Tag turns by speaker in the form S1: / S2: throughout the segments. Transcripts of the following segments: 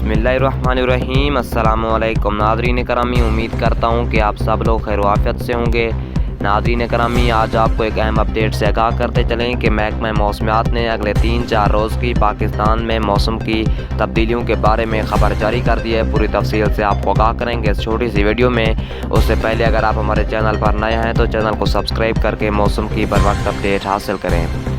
S1: बिस्मिल्लाहिर्रहमानिर्रहीम। अस्सलाम वालेकुम नाज़रीन करामी, उम्मीद करता हूँ कि आप सब लोग खैर आफियत से होंगे। नाज़रीन करामी, आज आपको एक अहम अपडेट से आगाह करते चलें कि महकमा मौसमियात ने अगले 3-4 रोज़ की पाकिस्तान में मौसम की तब्दीलियों के बारे में ख़बर जारी कर दी है। पूरी तफसील से आपको आगाह करेंगे इस छोटी सी वीडियो में। उससे पहले अगर आप हमारे चैनल पर नए हैं तो चैनल को सब्सक्राइब करके मौसम की बर वक्त अपडेट हासिल करें।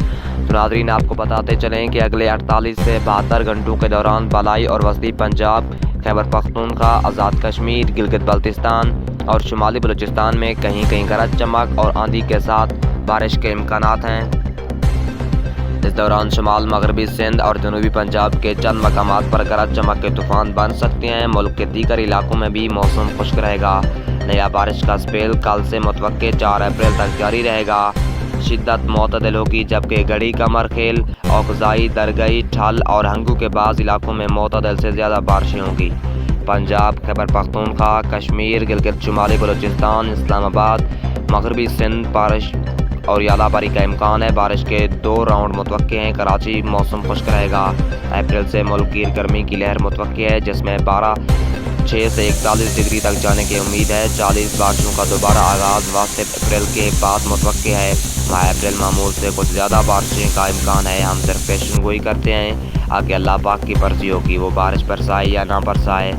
S1: तो नाज़रीन, आपको बताते चलें कि अगले 48 से 72 घंटों के दौरान बालाई और वस्ती पंजाब, खैबर पख्तूनख्वा, आज़ाद कश्मीर, गिलगित बल्तिस्तान और शुमाली बलूचिस्तान में कहीं कहीं गरज चमक और आंधी के साथ बारिश के इम्कानात हैं। इस दौरान शुमाल मगरबी सिंध और जनूबी पंजाब के चंद मकामात पर गरज चमक के तूफ़ान बन सकते हैं। मुल्क के दीगर इलाकों में भी मौसम खुश्क रहेगा। नया बारिश का स्पेल कल से मुतवक्के 4 अप्रैल तक जारी रहेगा। शिद्दत मोतदल होगी, जबकि गढ़ी, कमरखेल, औकज़ाई, दरगई, ठल और हंगू के बाज़ इलाकों में मोतदल से ज़्यादा बारिशें होंगी। पंजाब, खैबर पख्तूनख्वा, कश्मीर, गिलगित, शुमाली बलूचिस्तान, इस्लामाबाद, मगरबी सिंध बारिश और यालाबारी का इम्कान है। बारिश के 2 राउंड मुतवक्के हैं। कराची मौसम खुश्क रहेगा। अप्रैल से मुल्क गिर गर्मी की लहर मुतवक्के है, जिसमें 6 से 41 डिग्री तक जाने की उम्मीद है। 40 बारिशों का दोबारा आगाज़ 7 अप्रैल के बाद मुतवक्के है। माह अप्रैल मामूल से कुछ ज़्यादा बारिशें का इम्कान है। हम सिर्फ पेशन गोई करते हैं, आगे अल्लाह पाक की मर्ज़ी होगी वो बारिश बरसाए या ना बरसाए।